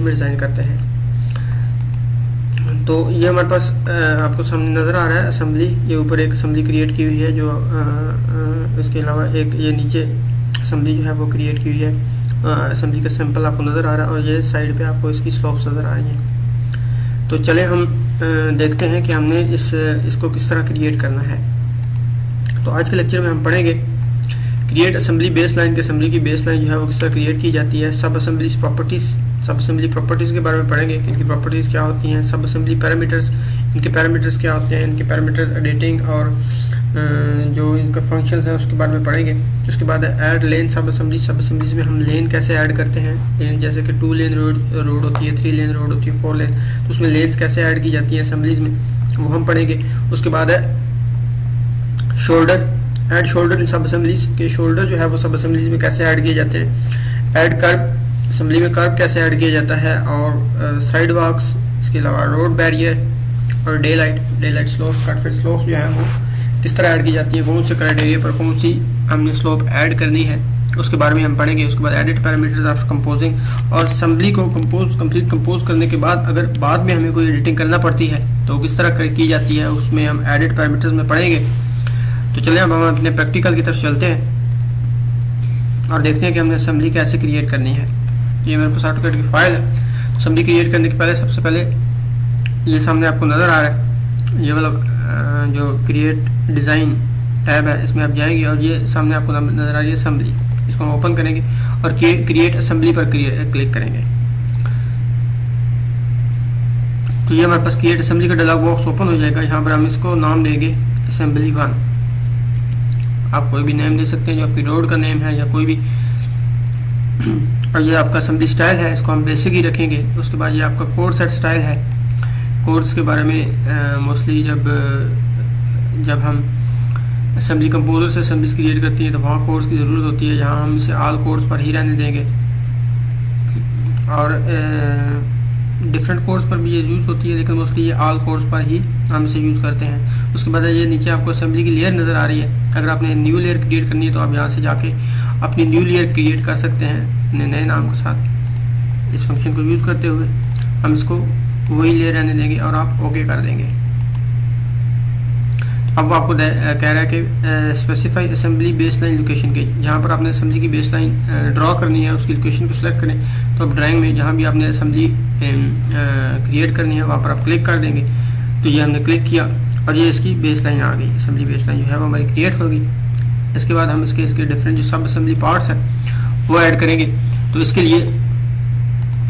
में डिज़ाइन करते हैं। तो ये हमारे पास आपको सामने नज़र आ रहा है असेंबली। ये ऊपर एक असेंबली क्रिएट की हुई है, जो इसके अलावा एक ये नीचे असेंबली जो है वो क्रिएट की हुई है। असेंबली का सैंपल आपको नज़र आ रहा है और ये साइड पे आपको इसकी स्लोप्स नज़र आ रही हैं। तो चले हम देखते हैं कि हमने इसको किस तरह क्रिएट करना है। तो आज के लेक्चर में हम पढ़ेंगे क्रिएट असेंबली बेसलाइन के असेंबली की बेसलाइन जो है वो किस तरह क्रिएट की जाती है। सब असेंबली प्रॉपर्टीज़ के बारे में पढ़ेंगे कि इनकी प्रॉपर्टीज़ क्या होती हैं। सब असेंबली पैरामीटर्स, इनके पैरामीटर्स क्या होते हैं, इनके पैरामीटर्स एडिटिंग और जो इनका फंक्शंस है उसके बारे में पढ़ेंगे। उसके बाद ऐड लेन सब असेंबलीज में हम लेन कैसे ऐड करते हैं। लेन जैसे कि 2 लेन रोड होती है, 3 लेन रोड होती है, 4 लेन, तो उसमें लेन्स कैसे ऐड की जाती हैं असेंबलीज में, वो हम पढ़ेंगे। उसके बाद है शोल्डर, ऐड शोल्डर इन सब असेंबलीज के शोल्डर जो है वो सब असेंबलीज में कैसे ऐड किए जाते हैं। ऐड कर्व, असेंबली में कर्व कैसे ऐड किया जाता है। और साइड वॉक्स, इसके अलावा रोड बैरियर और day light slope, cut fit slope जो है वो किस तरह ऐड की जाती है, कौन से क्राइटेरिया पर कौन सी हमने स्लोप ऐड करनी है, उसके बारे में हम पढ़ेंगे। उसके बाद एडिट पैरामीटर्स आफ्टर कंपोजिंग, और असेंबली को कंप्लीट कंपोज करने के बाद अगर बाद में हमें कोई एडिटिंग करना पड़ती है तो किस तरह की जाती है, उसमें हम एडिट पैरामीटर्स में पढ़ेंगे। तो चलिए अब हम अपने प्रैक्टिकल की तरफ चलते हैं और देखते हैं कि हमने असेंबली कैसे क्रिएट करनी है। ये मेरे पास AutoCAD की फाइल है। असेंबली क्रिएट करने के पहले सबसे पहले ये सामने आपको नज़र आ रहा है, ये वाला जो क्रिएट डिज़ाइन टैब है, इसमें आप जाएंगे और ये सामने आपको नज़र आ रही है असेंबली। इसको हम ओपन करेंगे और क्रिएट असेंबली पर क्लिक करेंगे। तो ये हमारे पास क्रिएट असेंबली का डायलॉग बॉक्स ओपन हो जाएगा। यहाँ पर हम इसको नाम देंगे असेंबली 1। आप कोई भी नेम दे सकते हैं, जो आपकी रोड का नेम है या कोई भी। और ये आपका असेंबली स्टाइल है, इसको हम बेसिक ही रखेंगे। उसके बाद ये आपका कोड सेट स्टाइल है। कोड्स के बारे में मोस्टली जब हम असेंबली कंपोजर से असेंबलीज क्रिएट करती हैं तो वहाँ कोड्स की ज़रूरत होती है। यहाँ हम इसे आल कोड्स पर ही रहने देंगे और डिफरेंट कोड्स पर भी ये यूज़ होती है, लेकिन मोस्टली ये आल कोड्स पर ही हम इसे यूज़ करते हैं। उसके बाद ये नीचे आपको असेंबली की लेयर नज़र आ रही है। अगर आपने न्यू लेयर क्रिएट करनी है तो आप यहाँ से जाके अपनी न्यू लेयर क्रिएट कर सकते हैं अपने नए नाम के साथ। इस फंक्शन को यूज़ करते हुए हम इसको वही लेयर रहने देंगे और आप ओके कर देंगे। अब वो आपको कह रहा है कि स्पेसिफाई असेंबली बेसलाइन लोकेशन के, जहाँ पर आपने असेंबली की बेसलाइन ड्रॉ करनी है उसकी लोकेशन को सिलेक्ट करें। तो अब ड्राइंग में जहाँ भी आपने असेंबली क्रिएट करनी है वहाँ पर आप क्लिक कर देंगे। तो ये हमने क्लिक किया और ये इसकी बेसलाइन आ गई। असेंबली बेसलाइन जो है वो हमारी क्रिएट होगी। इसके बाद हम इसके डिफरेंट जो सब असेंबली पार्ट्स हैं वो ऐड करेंगे। तो इसके लिए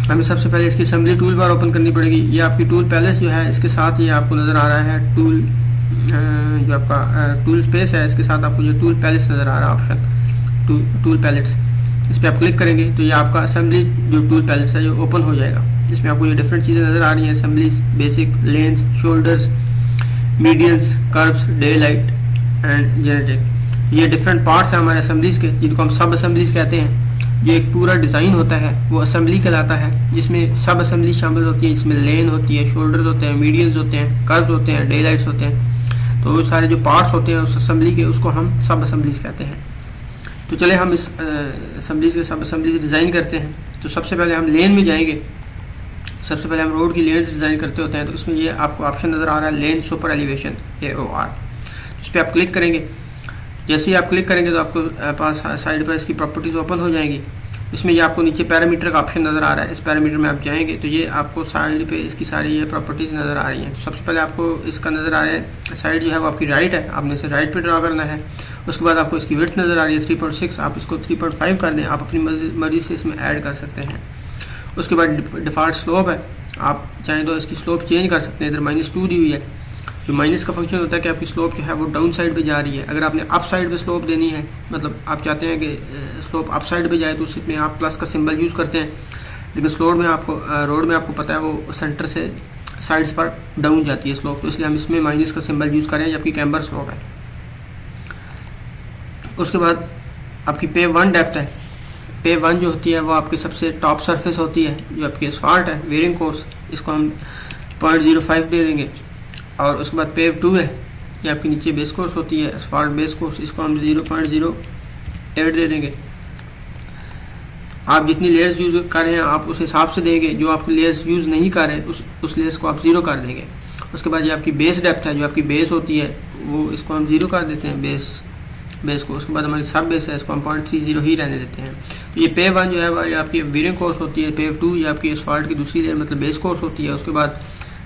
हमें सबसे पहले इसकी असेंबली टूल बार ओपन करनी पड़ेगी। ये आपकी टूल पैलेस जो है, इसके साथ ये आपको नज़र आ रहा है टूल, जो आपका टूल स्पेस है, इसके साथ आपको ये टूल पैलेस नज़र आ रहा है ऑप्शन, टूल पैलेट्स। इस पर आप क्लिक करेंगे तो ये आपका असेंबली जो टूल पैलेट्स है जो ओपन हो जाएगा। इसमें आपको ये डिफरेंट चीज़ें नज़र आ रही हैं, assemblies, basic, lens, shoulders, medians, curves, day light and genetic. ये डिफरेंट पार्ट्स हैं हमारे असेंबलीज के, जिनको हम सब असेंबलीज कहते हैं। ये एक पूरा डिज़ाइन होता है वो असेंबली कहलाता है, जिसमें सब असेंबली शामिल होती है। इसमें लेन होती है, शोल्डर्स होते हैं, मीडियंस होते हैं, कर्व्स होते हैं, डे लाइट्स होते हैं। तो वो सारे जो पार्ट्स होते हैं उस असेंबली के, उसको हम सब असेंबलीज कहते हैं। तो चले हम इस असेंबलीज के सब असेंबलीज डिज़ाइन करते हैं। तो सबसे पहले हम लेन में जाएंगे। सबसे पहले हम रोड की लेन्स डिज़ाइन करते होते हैं। तो इसमें ये आपको ऑप्शन नज़र आ रहा है लेन सुपर एलिवेशन, AOR। इस पर आप क्लिक करेंगे। जैसे ही आप क्लिक करेंगे तो आपको पास साइड पर इसकी प्रॉपर्टीज़ ओपन हो जाएंगी। इसमें ये आपको नीचे पैरामीटर का ऑप्शन नज़र आ रहा है। इस पैरामीटर में आप जाएंगे तो ये आपको साइड पे इसकी सारी ये प्रॉपर्टीज़ नज़र आ रही हैं। तो सबसे पहले आपको इसका नज़र आ रहा है साइड जो है वो आपकी राइट है, आपने इसे राइट पे ड्रा करना है। उसके बाद आपको इसकी विड्थ नज़र आ रही है 3.6, आप इसको 3.5 कर दें। आप अपनी मर्जी से इसमें ऐड कर सकते हैं। उसके बाद डिफ़ॉल्ट स्लोप है, आप चाहें तो इसकी स्लोप चेंज कर सकते हैं। इधर -2 दी हुई है। जो माइनस का फंक्शन होता है कि आपकी स्लोप जो है वो डाउन साइड पे जा रही है। अगर आपने अप साइड पे स्लोप देनी है, मतलब आप चाहते हैं कि स्लोप अप साइड पे जाए, तो उसमें आप प्लस का सिंबल यूज़ करते हैं। लेकिन रोड में आपको पता है वो सेंटर से साइड्स पर डाउन जाती है स्लोप, तो इसलिए हम इसमें माइनस का सिंबल यूज़ करें जबकि कैम्बर स्लोप है। उसके बाद आपकी पेव 1 डेप्थ है। पेव 1 जो होती है वो आपकी सबसे टॉप सरफेस होती है, जो आपकी एस्फाल्ट है, वेयरिंग कोर्स, इसको हम 0.05 दे देंगे। और उसके बाद पेव 2 है, ये आपकी नीचे बेस कोर्स होती है, एस्फाल्ट बेस कोर्स, इसको हम 0.08 दे देंगे। आप जितनी लेयर्स यूज़ कर रहे हैं आप उस हिसाब से देंगे, जो आप लेयर्स यूज़ नहीं कर रहे उस लेयर्स को आप 0 कर देंगे। उसके बाद ये आपकी बेस डेप्थ है, जो आपकी बेस होती है वो इसको हम 0 कर देते हैं बेस को। उसके बाद हमारी सब बेस है, इसको हम 0.30 ही रहने देते हैं। तो ये पेव 1 जो है वो आपकी वेरिएंट कोर्स होती है, पेव 2 ये आपकी एस्फाल्ट की दूसरी लेयर मतलब बेस कोर्स होती है। उसके बाद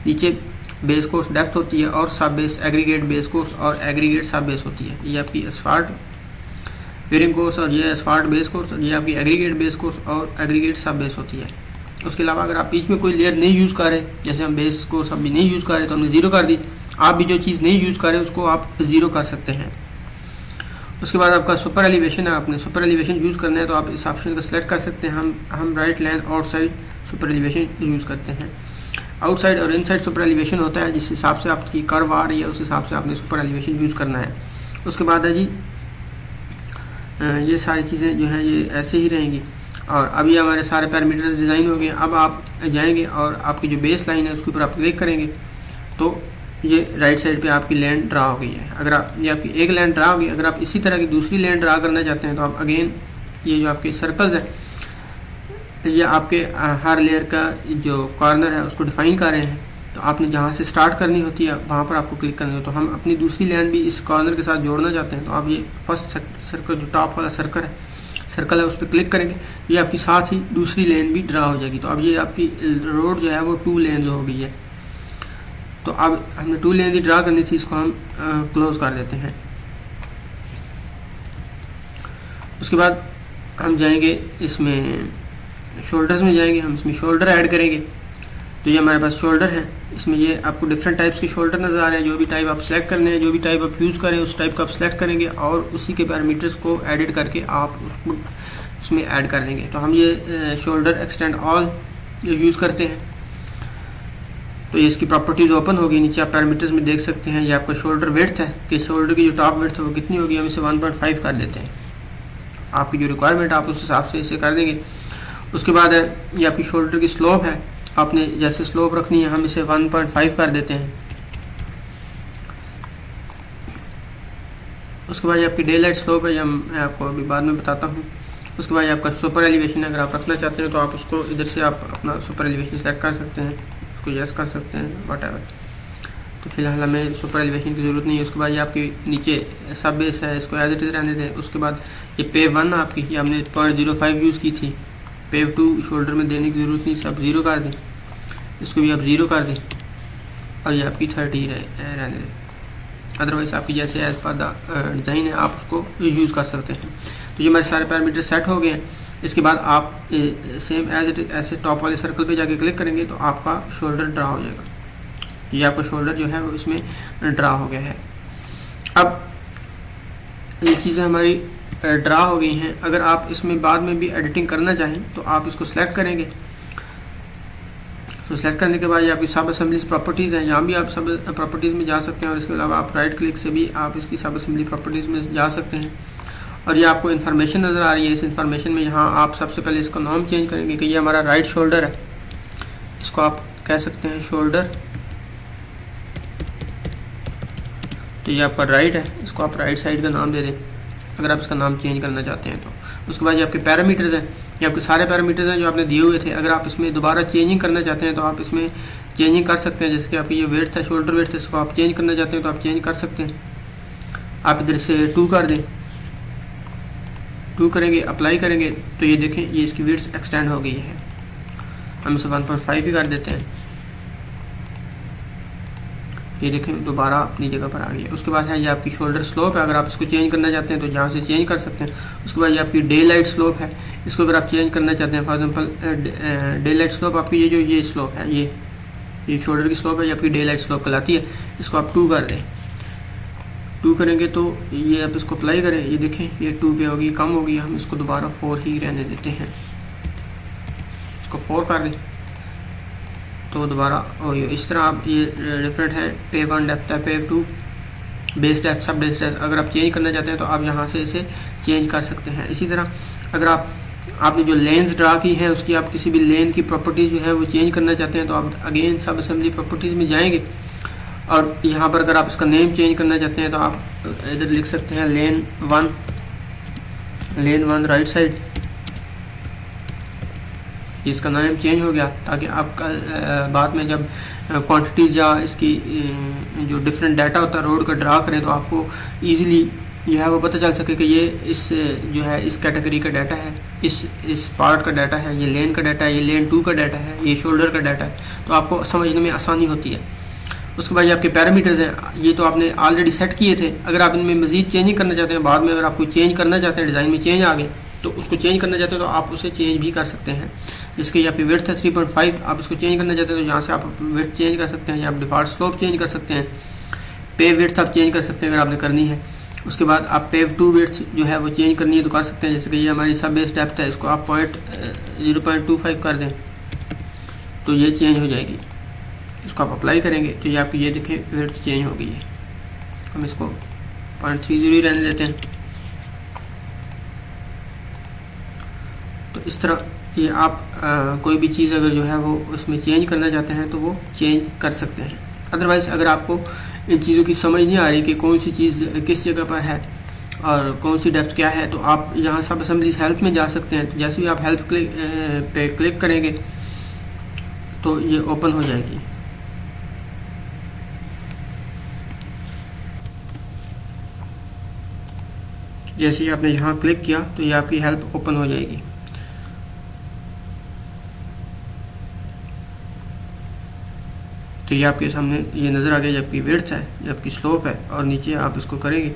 नीचे बेस कोर्स डेप्थ होती है और सब बेस एग्रीगेट बेस कोर्स और एग्रीगेट सब बेस होती है। ये आपकी एस्फाल्ट वेरिएंट कोर्स और ये एस्फाल्ट बेस कोर्स और ये आपकी एग्रीगेट बेस कोर्स और एग्रीगेट सब बेस होती है। उसके अलावा अगर आप बीच में कोई लेयर नहीं यूज़ कर रहे, जैसे हम बेस कोर्स अभी नहीं यूज़ कर रहे तो हमने 0 कर दी, आप भी जो चीज़ नहीं यूज़ कर रहे उसको आप 0 कर सकते हैं। उसके बाद आपका सुपर एलिवेशन है, आपने सुपर एलिवेशन यूज़ करना है तो आप इस ऑप्शन को सिलेक्ट कर सकते हैं। हम right line outside super elevation use करते हैं। आउटसाइड और इनसाइड सुपर एलिवेशन होता है, जिस हिसाब से आपकी कर्व आ रही है उस हिसाब से आपने सुपर एलिवेशन यूज़ करना है। उसके बाद है जी ये सारी चीज़ें जो हैं ये ऐसे ही रहेंगी। और अभी हमारे सारे पैरामीटर्स डिज़ाइन हो गए। अब आप जाएंगे और आपकी जो बेस लाइन है उसके ऊपर आप क्लिक करेंगे तो ये राइट साइड पे आपकी लाइन ड्रा हो गई है। अगर आप ये आपकी एक लाइन ड्रा होगी, अगर आप इसी तरह की दूसरी लाइन ड्रा करना चाहते हैं तो आप अगेन ये जो आपके सर्कल्स है ये आपके हर लेयर का जो कॉर्नर है उसको डिफाइन कर रहे हैं। तो आपने जहाँ से स्टार्ट करनी होती है वहाँ पर आपको क्लिक करनी हो। तो हम अपनी दूसरी लाइन भी इस कॉर्नर के साथ जोड़ना चाहते हैं तो आप ये फर्स्ट सर्कल जो टॉप वाला सर्कल है उस पर क्लिक करेंगे, ये आपकी साथ ही दूसरी लेन भी ड्रा हो जाएगी। तो अब ये आपकी रोड जो है वो 2 लेन हो गई है। तो अब हमने 2 लेन ही ड्रा करनी थी, इसको हम क्लोज कर देते हैं। उसके बाद हम जाएंगे इसमें शोल्डर्स में जाएंगे, हम इसमें शोल्डर ऐड करेंगे। तो ये हमारे पास शोल्डर है, इसमें ये आपको डिफरेंट टाइप्स के शोल्डर नज़र आ रहे हैं। जो भी टाइप आप सेलेक्ट करने हैं, जो भी टाइप आप यूज़ करें उस टाइप का आप सेलेक्ट करेंगे और उसी के पैरामीटर्स को एडिट करके आप उसको उसमें ऐड कर देंगे। तो हम ये शोल्डर एक्सटेंड ऑल जो यूज़ करते हैं तो ये इसकी प्रॉपर्टीज़ ओपन होगी। नीचे आप पैरामीटर्स में देख सकते हैं ये आपका शोल्डर विड्थ है कि शोल्डर की जो टॉप विड्थ है वो कितनी होगी। हम इसे 1.5 कर देते हैं। आपकी जो रिक्वायरमेंट आप उस हिसाब से इसे कर देंगे। उसके बाद ये आपकी शोल्डर की स्लोप है, आपने जैसे स्लोप रखनी है हम इसे 1.5 कर देते हैं। उसके बाद ये आपकी डे लाइट स्लोप है, मैं आपको अभी बाद में बताता हूँ। उसके बाद आपका सुपर एलिवेशन अगर आप रखना चाहते हैं तो आप उसको इधर से आप अपना सुपर एलिवेशन सेलेक्ट कर सकते हैं, उसको यस कर सकते हैं व्हाटएवर। तो फिलहाल हमें सुपर एलिवेशन की ज़रूरत नहीं है। उसके बाद ये आपकी नीचे सब बेस है, इसको एज इट इज़ रहने दें। उसके बाद ये पेव 1 आपकी ये हमने 0.05 यूज़ की थी, पेव 2 शोल्डर में देने की ज़रूरत नहीं, सब 0 कर दें। इसको भी आप 0 कर दें और ये आपकी 30 रहने दें। अदरवाइज़ आपकी जैसे एज पर डिज़ाइन है आप उसको यूज़ कर सकते हैं। तो ये हमारे सारे पैरामीटर सेट हो गए हैं। इसके बाद आप सेम एज इट ऐसे टॉप वाले सर्कल पे जाके क्लिक करेंगे तो आपका शोल्डर ड्रा हो जाएगा। ये आपका शोल्डर जो है वो इसमें ड्रा हो गया है। अब ये चीज़ें हमारी ड्रा हो गई हैं। अगर आप इसमें बाद में भी एडिटिंग करना चाहें तो आप इसको सिलेक्ट करेंगे। तो सिलेक्ट करने के बाद ये आपकी सब असेंबलीज प्रॉपर्टीज़ हैं, यहाँ भी आप सब प्रॉपर्टीज़ में जा सकते हैं। और इसके अलावा आप राइट क्लिक से भी आप इसकी सब असेंबली प्रॉपर्टीज़ में जा सकते हैं। और ये आपको इन्फॉर्मेशन नज़र आ रही है। इस इन्फॉर्मेशन में यहाँ आप सबसे पहले इसका नाम चेंज करेंगे कि ये हमारा राइट शोल्डर है, इसको आप कह सकते हैं शोल्डर। तो ये आपका राइट है, इसको आप राइट साइड का नाम दे दें अगर आप इसका नाम चेंज करना चाहते हैं तो। उसके बाद ये आपके पैरामीटर्स हैं, ये आपके सारे पैरामीटर्स हैं जो आपने दिए हुए थे। अगर आप इसमें दोबारा चेंजिंग करना चाहते हैं तो आप इसमें चेंजिंग कर सकते हैं। जैसे कि आपकी ये वेट था, शोल्डर वेट था, इसको आप चेंज करना चाहते हैं तो आप चेंज कर सकते हैं। आप इधर से 2 कर दें, 2 करेंगे, अप्लाई करेंगे तो ये देखें ये इसकी वेट एक्सटेंड हो गई है। हम इसे 1.5 ही कर देते हैं। ये देखें दोबारा अपनी जगह पर आ गई है। उसके बाद है ये आपकी शोल्डर स्लोप है, अगर आप इसको चेंज करना चाहते हैं तो यहाँ से चेंज कर सकते हैं। उसके बाद ये आपकी डे लाइट स्लोप है, इसको अगर आप चेंज करना चाहते हैं for example day light slope आपकी ये स्लोप है, ये शोल्डर की स्लोप है, ये आपकी डे लाइट स्लोप कहलाती है। इसको आप 2 कर दें, 2 करेंगे तो ये आप इसको अप्लाई करें, ये देखें ये 2 पे होगी, कम होगी। हम इसको दोबारा 4 ही रहने देते हैं, इसको 4 कर दें तो दोबारा इस तरह आप ये डिफरेंट है। पेव 1 डेप्थ है, पेव 2 बेस डेप्थ, सब बेस डेप्थ। अगर आप चेंज करना चाहते हैं तो आप यहाँ से इसे चेंज कर सकते हैं। इसी तरह अगर आपने जो लेंस ड्रा की है उसकी आप किसी भी लेन की प्रॉपर्टीज़ जो है वो चेंज करना चाहते हैं तो आप अगेन सब असेंबली प्रॉपर्टीज़ में जाएंगे और यहाँ पर अगर आप इसका नेम चेंज करना चाहते हैं तो आप इधर लिख सकते हैं लेन 1 राइट साइड। इसका नाम चेंज हो गया ताकि आपका बाद में जब क्वांटिटीज़ या इसकी जो डिफरेंट डाटा होता है रोड का ड्रा करें तो आपको ईज़िली जो है वो पता चल सके कि ये इस जो है इस कैटेगरी का डाटा है, इस पार्ट का डाटा है, ये लेन का डाटा है, ये लेन 2 का डाटा है, ये शोल्डर का डाटा है, तो आपको समझने में आसानी होती है। उसके बाद ये आपके पैरामीटर्स हैं, ये तो आपने ऑलरेडी सेट किए थे। अगर आप इनमें मज़ीद चेंजिंग करना चाहते हैं, बाद में अगर आप कोई चेंज करना चाहते हैं, डिज़ाइन में चेंज आ गए तो उसको चेंज करना चाहते हैं तो आप उसे चेंज भी कर सकते हैं। जिसके ये आपकी विड्थ है 3.5, आप इसको चेंज करना चाहते हैं तो यहाँ से आप विड्थ चेंज कर सकते हैं, या आप डिफ़ॉल्ट स्लोप चेंज कर सकते हैं, पेव विड्थ आप चेंज कर सकते हैं अगर आपने करनी है। उसके बाद आप पेव 2 विड्थ जो है वो चेंज करनी है तो कर सकते हैं। जैसे कि ये हमारी सब बेस डेप्थ है, इसको आप 0.25 कर दें तो ये चेंज हो जाएगी। इसको आप अप्लाई करेंगे तो ये आपकी ये देखें विड्थ चेंज हो गई है। हम इसको 0.30 रहने देते हैं। तो इस तरह ये आप कोई भी चीज़ अगर जो है वो उसमें चेंज करना चाहते हैं तो वो चेंज कर सकते हैं। अदरवाइज़ अगर आपको इन चीज़ों की समझ नहीं आ रही कि कौन सी चीज़ किस जगह पर है और कौन सी डेप्थ क्या है, तो आप यहाँ सब असेंबलीज हेल्प में जा सकते हैं। तो जैसे भी आप हेल्प पे क्लिक करेंगे तो ये ओपन हो जाएगी। जैसे ही आपने यहाँ क्लिक किया तो ये आपकी हेल्प ओपन हो जाएगी। तो ये आपके सामने ये नज़र आ गया, जबकि विड्थ है, जबकि स्लोप है, और नीचे आप इसको करेंगे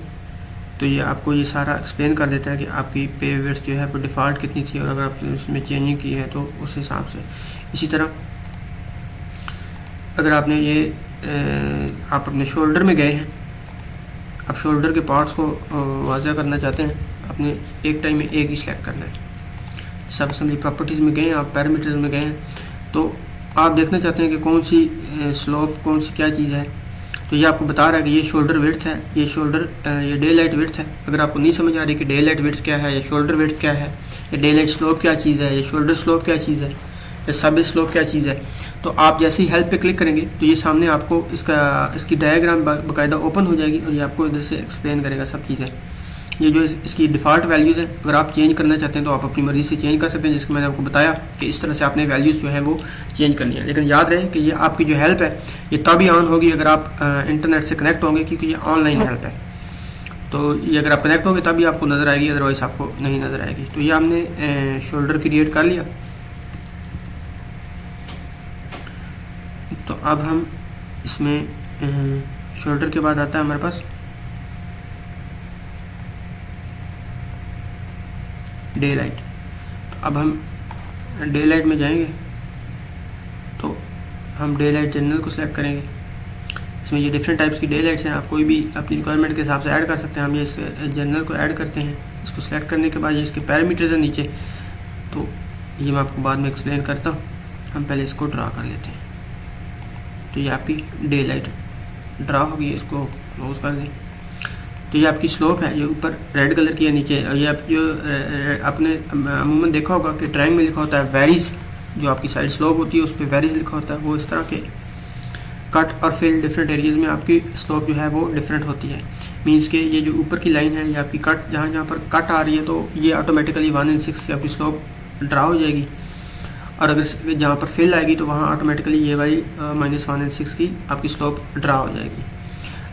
तो ये आपको ये सारा एक्सप्लेन कर देता है कि आपकी पे विड्थ जो है वो डिफ़ॉल्ट कितनी थी और अगर आपने उसमें चेंजिंग की है तो उस हिसाब से। इसी तरह अगर आपने ये आप अपने शोल्डर में गए हैं, आप शोल्डर के पार्ट्स को वाज़ा करना चाहते हैं, आपने एक टाइम में एक ही सिलेक्ट करना है। सब असेंबली प्रॉपर्टीज़ में गए, आप पैरामीटर्स में गए हैं, तो आप देखना चाहते हैं कि कौन सी स्लोप कौन सी क्या चीज़ है, तो ये आपको बता रहा है कि ये शोल्डर विड्थ है, ये शोल्डर ये डे लाइट विड्थ है। अगर आपको नहीं समझ आ रही कि डे लाइट विड्थ क्या है, या शोल्डर विड्थ क्या है, या डे लाइट स्लोप क्या चीज़ है, या शोल्डर स्लोप क्या चीज़ है, या सब स्लोप क्या चीज़ है, तो आप जैसे ही हेल्प पे क्लिक करेंगे तो ये सामने आपको इसकी डायग्राम बाकायदा ओपन हो जाएगी और ये आपको इधर से एक्सप्लेन करेगा सब चीज़ें। ये जो इसकी डिफ़ॉल्ट वैल्यूज़ हैं, अगर आप चेंज करना चाहते हैं तो आप अपनी मर्ज़ी से चेंज कर सकते हैं, जिसको मैंने आपको बताया कि इस तरह से आपने वैल्यूज़ जो है वो चेंज करनी है। लेकिन याद रहे कि ये आपकी जो हेल्प है ये तभी ऑन होगी अगर आप इंटरनेट से कनेक्ट होंगे, क्योंकि ये ऑनलाइन हेल्प है। तो ये अगर आप कनेक्ट होंगे तभी आपको नज़र आएगी, अदरवाइज़ आपको नहीं नज़र आएगी। तो ये हमने शोल्डर क्रिएट कर लिया। तो अब हम इसमें शोल्डर के बाद आता है हमारे पास डे लाइट। तो अब हम डे लाइट में जाएंगे तो हम डे लाइट जनरल को सिलेक्ट करेंगे। इसमें ये डिफरेंट टाइप्स की डे लाइट्स हैं, आप कोई भी अपनी रिक्वायरमेंट के हिसाब से ऐड कर सकते हैं। हम ये इस जनरल को ऐड करते हैं। इसको सिलेक्ट करने के बाद ये इसके पैरामीटर्स हैं नीचे, तो ये मैं आपको बाद में एक्सप्लेन करता हूँ। हम पहले इसको ड्रा कर लेते हैं। तो ये आपकी डे लाइट ड्रा होगी, इसको क्लोज कर दें। तो ये आपकी स्लोप है, ये ऊपर रेड कलर की है नीचे, और ये आप जो आपने अमूमन देखा होगा कि ड्राइंग में लिखा होता है वेरीज, जो आपकी साइड स्लोप होती है उस पर वेरीज लिखा होता है, वो इस तरह के कट और फिल डिफरेंट एरियाज में आपकी स्लोप जो है वो डिफरेंट होती है। मींस के ये जो ऊपर की लाइन है ये आपकी कट, जहाँ जहाँ पर कट आ रही है तो ये ऑटोमेटिकली 1/6 की आपकी स्लोप ड्रा हो जाएगी, और अगर जहाँ पर फिल आएगी तो वहाँ ऑटोमेटिकली ये वाली -1/6 की आपकी स्लोप ड्रा हो जाएगी।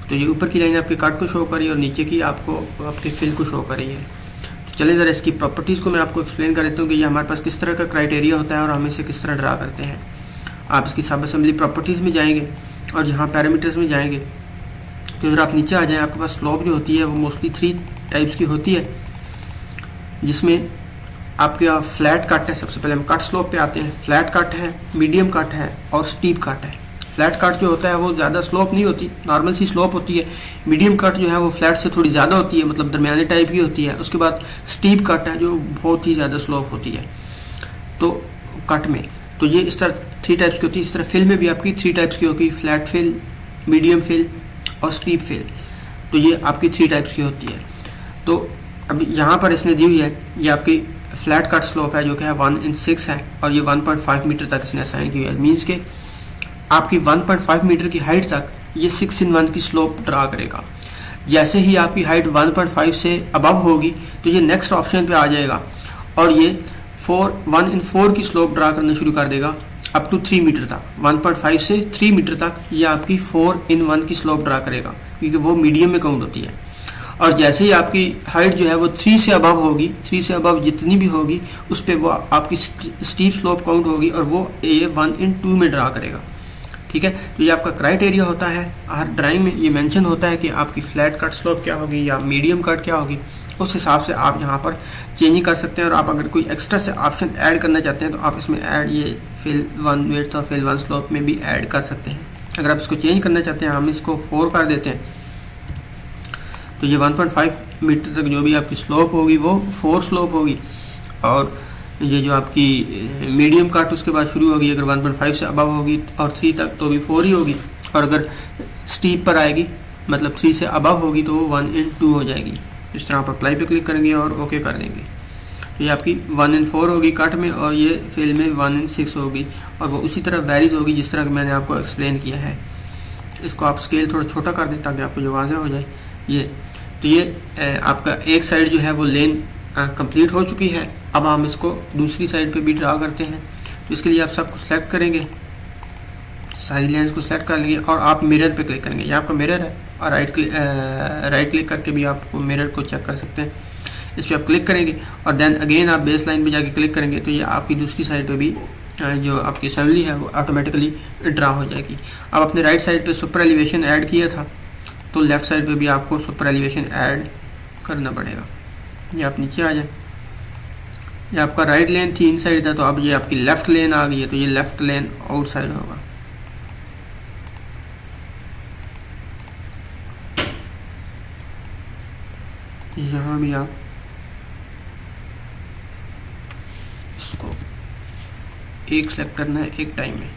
तो ये ऊपर की लाइन आपके कट को शो कर रही है और नीचे की आपको आपके फिल को शो कर रही है। तो चलिए ज़रा इसकी प्रॉपर्टीज़ को मैं आपको एक्सप्लेन कर देता हूँ कि ये हमारे पास किस तरह का क्राइटेरिया होता है और हम इसे किस तरह ड्रा करते हैं। आप इसकी सब असेंबली प्रॉपर्टीज़ में जाएंगे और जहाँ पैरामीटर्स में जाएंगे तो अगर आप नीचे आ जाएँ, आपके पास स्लोप जो होती है वो मोस्टली 3 टाइप्स की होती है, जिसमें आपके फ्लैट कट है। सबसे पहले हम कट स्लोप पे आते हैं। फ्लैट कट है, मीडियम कट है और स्टीप कट है। फ्लैट कट जो होता है वो ज़्यादा स्लोप नहीं होती, नॉर्मल सी स्लोप होती है। मीडियम कट जो है वो फ्लैट से थोड़ी ज़्यादा होती है, मतलब दरमियाने टाइप की होती है। उसके बाद स्टीप कट है जो बहुत ही ज़्यादा स्लोप होती है। तो कट में तो ये इस तरह 3 टाइप्स की होती है। इस तरह फिल में भी आपकी 3 टाइप्स की होगी, फ्लैट फिल, मीडियम फिल और स्टीप फिल। तो ये आपकी 3 टाइप्स की होती है। तो अब यहाँ पर इसने दी हुई है, ये आपकी फ्लैट कट स्लोप है जो कि है 1/6 है, और ये 1.5 मीटर तक इसने असाइन की है। मीन्स के आपकी 1.5 मीटर की हाइट तक ये 6/1 की स्लोप ड्रा करेगा। जैसे ही आपकी हाइट 1.5 से अबव होगी तो ये नेक्स्ट ऑप्शन पे आ जाएगा और ये 1/4 की स्लोप ड्रा करना शुरू कर देगा अप टू 3 मीटर तक। 1.5 से 3 मीटर तक ये आपकी 4/1 की स्लोप ड्रा करेगा, क्योंकि वो मीडियम में काउंट होती है। और जैसे ही आपकी हाइट जो है वो 3 से अबव होगी, 3 से अबव जितनी भी होगी उस पर वो आपकी स्टीप स्लोप काउंट होगी और वो ये 1/2 में ड्रा करेगा। ठीक है, तो ये आपका क्राइटेरिया होता है। हर ड्राइंग में ये मेंशन होता है कि आपकी फ्लैट कट स्लोप क्या होगी या मीडियम कट क्या होगी। उस हिसाब से आप यहाँ पर चेंजिंग कर सकते हैं। और आप अगर कोई एक्स्ट्रा से ऑप्शन ऐड करना चाहते हैं तो आप इसमें ऐड ये फिल 1 विड्थ और फिल 1 स्लोप में भी ऐड कर सकते हैं। अगर आप इसको चेंज करना चाहते हैं, हम इसको 4 कर देते हैं, तो ये 1.5 मीटर तक जो भी आपकी स्लोप होगी वो 4 स्लोप होगी। और ये जो आपकी मीडियम कट उसके बाद शुरू होगी, अगर 1.5 से अबव होगी और 3 तक तो भी 4 ही होगी। और अगर स्टीप पर आएगी मतलब 3 से अबव होगी तो वो 1/2 हो जाएगी। इस तरह आप अप्लाई पे क्लिक करेंगे और ओके कर देंगे। तो ये आपकी 1/4 होगी कट में और ये फिल में 1/6 होगी। और वो उसी तरह वेरीज होगी जिस तरह मैंने आपको एक्सप्लेन किया है। इसको आप स्केल थोड़ा छोटा कर दें ताकि आपको जो वाज़ेह हो जाए। ये आपका एक साइड जो है वो लेन कंप्लीट हो चुकी है। अब हम इसको दूसरी साइड पे भी ड्रा करते हैं। तो इसके लिए आप सबको सेलेक्ट करेंगे, सारी लेंस को सेलेक्ट कर लेंगे और आप मिरर पे क्लिक करेंगे। ये आपका मिरर है और राइट क्लिक करके भी आप मिरर को चेक कर सकते हैं। इस पर आप क्लिक करेंगे और देन अगेन आप बेस लाइन पर जाके क्लिक करेंगे तो ये आपकी दूसरी साइड पे भी जो आपकी असेंबली है वो ऑटोमेटिकली ड्रा हो जाएगी। अब अपने राइट साइड पे सुपर एलिवेशन ऐड किया था तो लेफ़्ट साइड पे भी आपको सुपर एलिवेशन ऐड करना पड़ेगा। ये आप नीचे आ जाए। ये आपका राइट लेन थी इन साइड था, तो अब ये आपकी लेफ़्ट लेन आ गई है, तो ये लेफ़्ट लेन आउट साइड होगा। यहाँ भी आप इसको एक सेलेक्ट करना है एक टाइम में।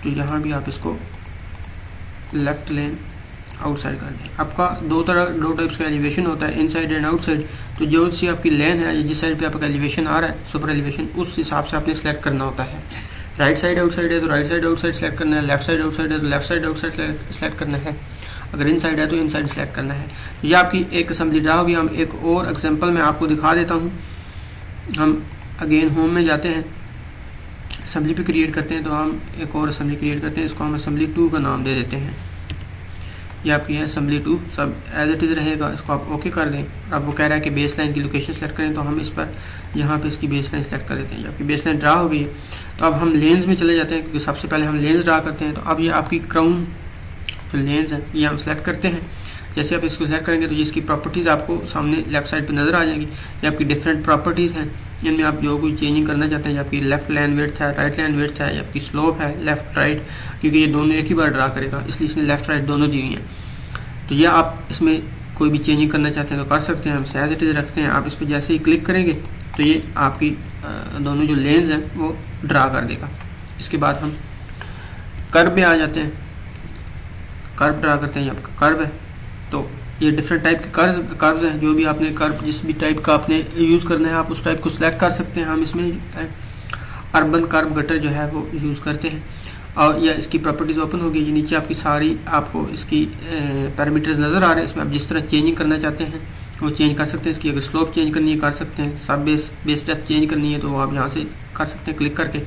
तो यहाँ भी आप इसको लेफ़्ट लेन आउटसाइड कर दें। आपका दो टाइप्स का एलिवेशन होता है, इनसाइड एंड आउटसाइड। तो जो सी आपकी लेन है, जिस साइड पे आपका एलिवेशन आ रहा है सुपर एलिवेशन, उस हिसाब से आपने सेलेक्ट करना होता है। राइट साइड आउटसाइड है तो राइट साइड आउटसाइड सेलेक्ट करना है, लेफ्ट साइड आउटसाइड है तो लेफ्ट साइड आउटसाइड सेलेक्ट करना है, अगर इनसाइड है तो इनसाइड सेलेक्ट करना है। तो ये आपकी एक असेंबली ड्रा होगी। हम एक और एग्जाम्पल में आपको दिखा देता हूँ। हम अगेन होम में जाते हैं, असेंबली पे क्रिएट करते हैं, तो हम एक और असेंबली क्रिएट करते हैं। इसको हम असेंबली 2 का नाम दे देते हैं। ये आपकी है असेंबली 2, सब एज इट इज़ रहेगा। इसको आप ओके कर दें। अब वो कह रहा है कि बेस लाइन की लोकेशन सेलेक्ट करें, तो हम इस पर यहाँ पे इसकी बेस लाइन सेलेक्ट कर देते हैं। आपकी बेस लाइन ड्रा हो गई है। तो अब हम लेंस में चले जाते हैं, क्योंकि सबसे पहले हम लेंस ड्रा करते हैं। तो अब ये आपकी क्राउन जो लेंस है ये हम सेलेक्ट करते हैं। जैसे आप इसको सेलेक्ट करेंगे तो इसकी प्रॉपर्टीज़ आपको सामने लेफ्ट साइड पे नज़र आ जाएंगी। ये आपकी डिफरेंट प्रॉपर्टीज़ हैं, इनमें आप जो कोई चेंजिंग करना चाहते हैं। आपकी लेफ्ट लाइन विड्थ है, राइट लाइन विड्थ है, आपकी स्लोप है, लेफ्ट राइट, क्योंकि ये दोनों एक ही बार ड्रा करेगा इसलिए इसने लेफ्ट राइट दोनों दी हुई हैं। तो यह आप इसमें कोई भी चेंजिंग करना चाहते हैं तो कर सकते हैं। हम एज इट इज़ रखते हैं। आप इस पर जैसे ही क्लिक करेंगे तो ये आपकी दोनों जो लेंस हैं वो ड्रा कर देगा। इसके बाद हम कर्व पे आ जाते हैं, कर्व ड्रा करते हैं। ये आपका कर्व है, तो ये डिफरेंट टाइप के कर्व्स हैं। जो भी आपने कर्व जिस भी टाइप का आपने यूज़ करना है आप उस टाइप को सिलेक्ट कर सकते हैं। हम इसमें अर्बन कर्व गटर जो है वो यूज़ करते हैं। और या इसकी प्रॉपर्टीज़ ओपन होगी। ये नीचे आपकी सारी आपको इसकी पैरामीटर्स नज़र आ रहे हैं। इसमें आप जिस तरह चेंजिंग करना चाहते हैं वो चेंज कर सकते हैं। इसकी अगर स्लोप चेंज करनी है कर सकते हैं, सब बेस स्टेप चेंज करनी है तो आप यहाँ से कर सकते हैं क्लिक करके।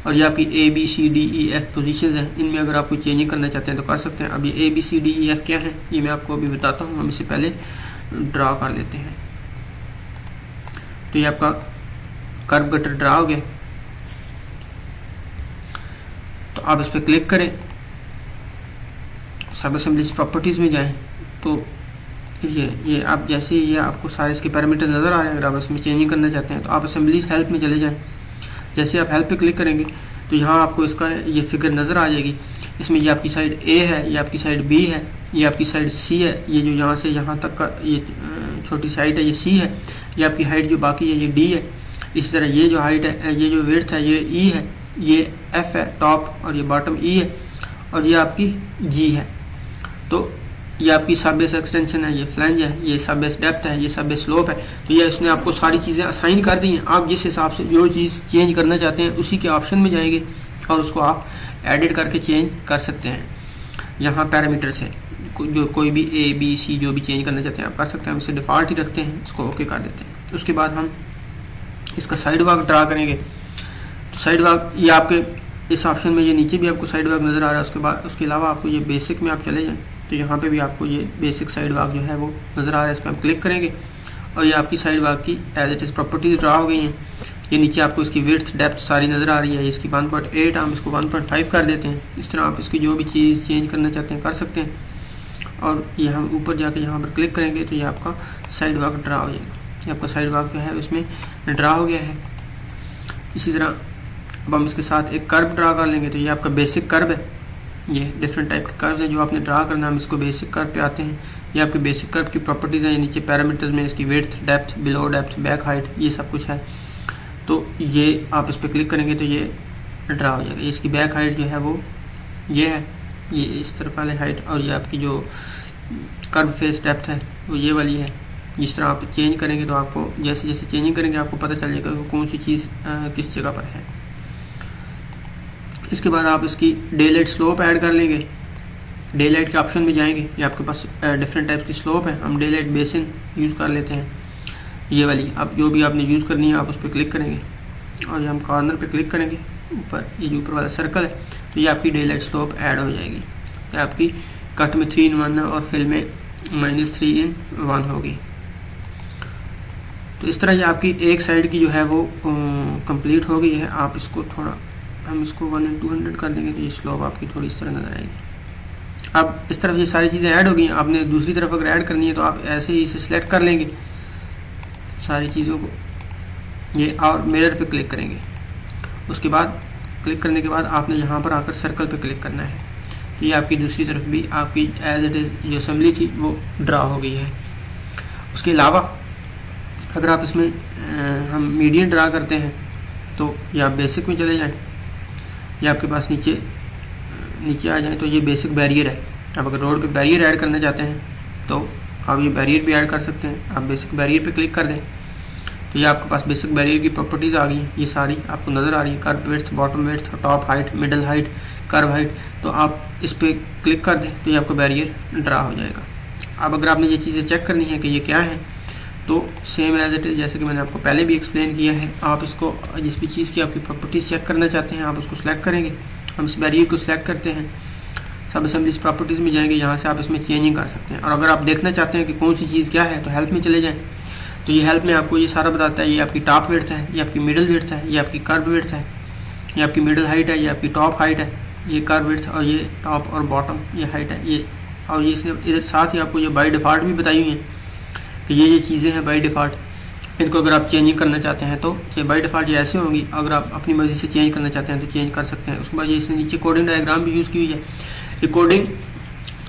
और ये आपकी ABCDEF पोजीशंस हैं, इनमें अगर आप कोई चेंजिंग करना चाहते हैं तो कर सकते हैं। अब ये ABCDEF क्या है ये मैं आपको अभी बताता हूँ। हम इससे पहले ड्रा कर लेते हैं। तो ये आपका कर्व गटर ड्रा हो गया। तो आप इस पर क्लिक करें, सब असेंबलीज प्रॉपर्टीज़ में जाएं तो ये आप जैसे ये आपको सारे इसके पैरामीटर्स नज़र आ रहे हैं। अगर आप इसमें चेंजिंग करना चाहते हैं तो आप असेंबलीज हेल्प में चले जाएं। जैसे आप हेल्प पे क्लिक करेंगे तो यहाँ आपको इसका ये फिगर नज़र आ जाएगी। इसमें ये आपकी साइड A है, ये आपकी साइड B है, ये आपकी साइड C है। ये जो यहाँ से यहाँ तक का ये छोटी साइड है ये C है। ये आपकी हाइट जो बाकी है ये D है। इसी तरह ये जो हाइट है, ये जो विड्थ है ये E है, ये F है टॉप और ये बॉटम E है और ये आपकी G है। तो ये आपकी सब बेस एक्सटेंशन है, ये फ्लैंज है, ये सब बेस डेप्थ है, ये सब बेस स्लोप है। तो ये इसने आपको सारी चीज़ें असाइन कर दी हैं। आप जिस हिसाब से जो चीज़ चेंज करना चाहते हैं उसी के ऑप्शन में जाएंगे और उसको आप एडिट करके चेंज कर सकते हैं। यहाँ पैरामीटर से जो कोई भी A B C जो भी चेंज करना चाहते हैं आप कर सकते हैं। हम इसे डिफ़ॉल्ट ही रखते हैं, इसको ओके कर देते हैं। उसके बाद हम इसका साइड वॉक ड्रा करेंगे। तो साइड वॉक ये आपके इस ऑप्शन में, ये नीचे भी आपको साइड वॉक नज़र आ रहा है। उसके बाद उसके अलावा आपको ये बेसिक में आप चले जाएँ तो यहाँ पे भी आपको ये बेसिक साइड वॉक जो है वो नज़र आ रहा है। इस पर हम क्लिक करेंगे और ये आपकी साइड वॉक की as it is properties draw हो गई हैं। ये नीचे आपको इसकी विड्थ डेप्थ सारी नज़र आ रही है। इसकी 1.8 हम इसको 1.5 कर देते हैं। इस तरह आप इसकी जो भी चीज़ चेंज करना चाहते हैं कर सकते हैं। और ये हम ऊपर जाके यहाँ पर क्लिक करेंगे तो ये आपका साइड वॉक ड्रा हो जाएगा। ये आपका साइड वॉक जो है उसमें ड्रा हो गया है। इसी तरह अब हम इसके साथ एक कर्व ड्रा कर लेंगे। तो ये आपका बेसिक कर्व है। ये डिफरेंट टाइप के कर्व है जो आपने ड्रा करना है। हम इसको बेसिक कर्व पे आते हैं। ये आपके बेसिक कर्व की प्रॉपर्टीज़ हैं। ये नीचे पैरामीटर्स में इसकी width depth below depth back height ये सब कुछ है। तो ये आप इस पर क्लिक करेंगे तो ये ड्रा हो जाएगा। इसकी बैक हाइट जो है वो ये है, ये इस तरफ वाले हाइट, और ये आपकी जो कर्व फेस डेप्थ है वो ये वाली है। जिस तरह आप चेंज करेंगे तो आपको जैसे जैसे चेंजिंग करेंगे आपको पता चल जाएगा कि कौन सी चीज़ किस जगह पर है। इसके बाद आप इसकी डे लाइट स्लोप ऐड कर लेंगे। डे लाइट के ऑप्शन में जाएंगे, ये आपके पास डिफरेंट टाइप की स्लोप है। हम डे लाइट बेसिन यूज़ कर लेते हैं, ये वाली। आप जो भी आपने यूज़ करनी है आप उस पर क्लिक करेंगे और ये हम कॉर्नर पे क्लिक करेंगे ऊपर, ये जो ऊपर वाला सर्कल है तो ये आपकी डे लाइट स्लोप ऐड हो जाएगी। ये आपकी कट में 3 in 1 है और फिल में -3 in 1 होगी। तो इस तरह ये आपकी एक साइड की जो है वो कंप्लीट हो गई है। आप इसको थोड़ा, हम इसको 1 in 200 कर देंगे तो ये स्लोप आपकी थोड़ी इस तरह नज़र आएगी। अब इस तरफ ये सारी चीज़ें ऐड हो गई हैं। आपने दूसरी तरफ अगर ऐड करनी है तो आप ऐसे ही इसे सिलेक्ट कर लेंगे सारी चीज़ों को, ये, और मिरर पे क्लिक करेंगे। उसके बाद क्लिक करने के बाद आपने यहाँ पर आकर सर्कल पे क्लिक करना है। तो ये आपकी दूसरी तरफ भी आपकी एज इट इज़ जो असेंबली थी वो ड्रा हो गई है। उसके अलावा अगर आप इसमें हम मीडियन ड्रा करते हैं तो ये आप बेसिक में चले जाएँ, ये आपके पास नीचे आ जाए तो ये बेसिक बैरियर है। आप अगर रोड पे बैरियर ऐड करना चाहते हैं तो आप ये बैरियर भी ऐड कर सकते हैं। आप बेसिक बैरियर पे क्लिक कर दें तो ये आपके पास बेसिक बैरियर की प्रॉपर्टीज़ आ गई हैं। ये सारी आपको नज़र आ रही है, curve width, bottom width, top height, middle height, curve height. तो आप इस पर क्लिक कर दें तो ये आपका बैरियर ड्रा हो जाएगा। अब अगर आपने ये चीज़ें चेक करनी है कि ये क्या है तो सेम एज इट इज़, जैसे कि मैंने आपको पहले भी एक्सप्लेन किया है, आप इसको जिस भी चीज़ की आपकी प्रॉपर्टीज़ चेक करना चाहते हैं आप उसको सिलेक्ट करेंगे। हम इस बैरियर को सिलेक्ट करते हैं, सब असेंबलीज प्रॉपर्टीज़ में जाएंगे, यहाँ से आप इसमें चेंजिंग कर सकते हैं। और अगर आप देखना चाहते हैं कि कौन सी चीज़ क्या है तो हेल्प में चले जाएँ। तो ये हेल्प में आपको ये सारा बताता है। ये आपकी टॉप विड्थ है, ये आपकी मिडल विड्थ है, ये आपकी कर्व विड्थ है, ये आपकी मिडल हाइट है, ये आपकी टॉप हाइट है, ये कर्व विड्थ, और ये टॉप और बॉटम ये हाइट है। ये और ये इसने इधर साथ ही आपको ये बाय डिफ़ॉल्ट भी बताई हुई हैं कि ये चीज़ें हैं बाय डिफ़ॉल्ट। इनको अगर आप चेंजिंग करना चाहते हैं तो ये बाय डिफ़ॉल्ट ये ऐसे होंगी। अगर आप अपनी मर्ज़ी से चेंज करना चाहते हैं तो चेंज कर सकते हैं। उसके बाद ये इसने नीचे कोडिंग डायग्राम भी यूज़ की हुई है। ये कोडिंग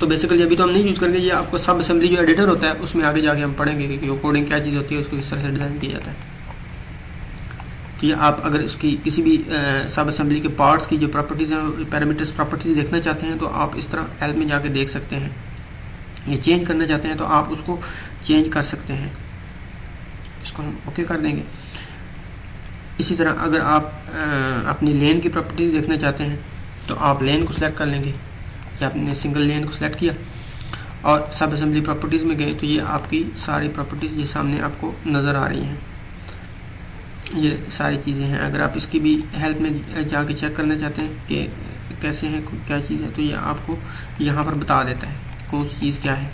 तो बेसिकली अभी तो हम नहीं यूज़ करेंगे, ये आपको सब असेंबली जो एडिटर होता है उसमें आगे जाके हम पढ़ेंगे कि वो कोडिंग क्या चीज़ होती है, उसको किस तरह से डिज़ाइन किया जाता है। तो ये आप अगर उसकी किसी भी सब असेंबली के पार्ट्स की जो प्रॉपर्टीज़ हैं, पैरामीटर्स प्रॉपर्टीज़ देखना चाहते हैं तो आप इस तरह हेल्प में जाके देख सकते हैं। ये चेंज करना चाहते हैं तो आप उसको चेंज कर सकते हैं। इसको हम ओके कर देंगे। इसी तरह अगर आप अपनी लेन की प्रॉपर्टीज़ देखना चाहते हैं तो आप लेन को सिलेक्ट कर लेंगे। या आपने सिंगल लेन को सिलेक्ट किया और सब असेंबली प्रॉपर्टीज़ में गए तो ये आपकी सारी प्रॉपर्टीज़ ये सामने आपको नज़र आ रही हैं। ये सारी चीज़ें हैं। अगर आप इसकी भी हेल्प में जाके चेक करना चाहते हैं कि कैसे है क्या चीज़ है तो ये आपको यहाँ पर बता देता है कौन सी चीज़ क्या है।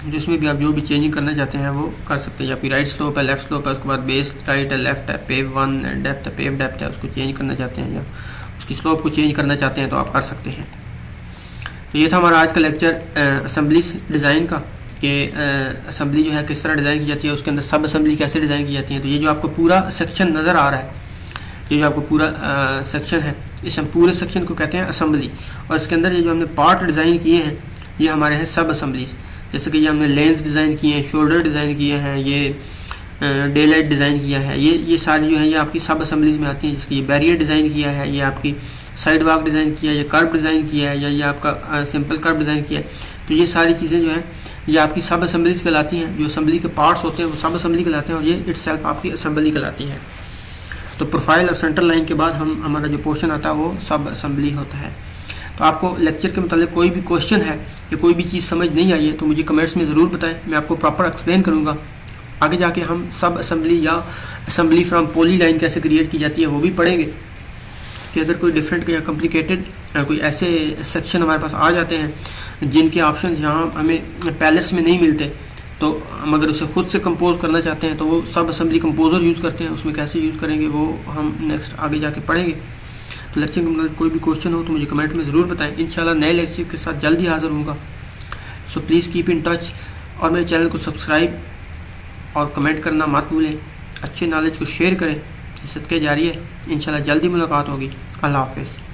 जिसमें भी आप जो भी चेंजिंग करना चाहते हैं वो कर सकते हैं। आपकी राइट स्लोप है, लेफ्ट स्लोप है, उसके बाद बेस राइट है, लेफ्ट है, पेव 1 डेप्थ है, पेव डेप्थ है, उसको चेंज करना चाहते हैं या उसकी स्लोप को चेंज करना चाहते हैं तो आप कर सकते हैं। तो ये था हमारा आज का लेक्चर असेंबली डिज़ाइन का कि असेंबली जो है किस तरह डिज़ाइन की जाती है, उसके अंदर सब असेंबली कैसे डिज़ाइन की जाती है। तो ये जो आपको पूरा सेक्शन नज़र आ रहा है, ये जो आपको पूरा सेक्शन है, इस पूरे सेक्शन को कहते हैं असेंबली। और इसके अंदर ये जो हमने पार्ट डिज़ाइन किए हैं ये हमारे हैं सब असेंबलीज। जैसे कि ये हमने लेंस डिज़ाइन किए हैं, शोल्डर डिज़ाइन किए हैं, ये डे लाइट डिज़ाइन किया है, ये सारी जो है ये आपकी सब असेंबलीज में आती हैं। जिसकी ये बैरियर डिज़ाइन किया है, ये आपकी साइड वॉक डिज़ाइन किया है, ये कर्व डिज़ाइन किया है, या ये आपका सिंपल कर्व डिज़ाइन किया है। तो ये सारी चीज़ें जो है ये आपकी सब असेंबलीज कहलाती हैं। जो असेंबली के पार्ट्स होते हैं वो सब असेंबली कहलाते हैं और ये इटसेल्फ आपकी असेंबली कहलाती है। तो प्रोफाइल और सेंटर लाइन के बाद हमारा जो पोर्शन आता है वो सब असेंबली होता है। तो आपको लेक्चर के मतलब कोई भी क्वेश्चन है या कोई भी चीज़ समझ नहीं आई है तो मुझे कमेंट्स में ज़रूर बताएं, मैं आपको प्रॉपर एक्सप्लेन करूँगा। आगे जाके हम सब असेंबली या असेंबली फ्रॉम पॉली लाइन कैसे क्रिएट की जाती है वो भी पढ़ेंगे कि अगर कोई डिफरेंट या कॉम्प्लिकेटेड कोई ऐसे सेक्शन हमारे पास आ जाते हैं जिनके ऑप्शन यहाँ हमें पैलेट्स में नहीं मिलते, तो हम अगर उसे खुद से कंपोज करना चाहते हैं तो वो सब असेंबली कंपोजर यूज़ करते हैं, उसमें कैसे यूज़ करेंगे वो हम नेक्स्ट आगे जाके पढ़ेंगे। तो लेक्चर के मतलब कोई भी क्वेश्चन हो तो मुझे कमेंट में ज़रूर बताएं। इंशाल्लाह नए लेक्चर के साथ जल्दी हाज़िर होऊंगा। So please keep in touch और मेरे चैनल को सब्सक्राइब और कमेंट करना मत भूलें। अच्छे नॉलेज को शेयर करें, सदके जारी है। इंशाल्लाह जल्दी मुलाकात होगी। अल्लाह हाफ़िज़।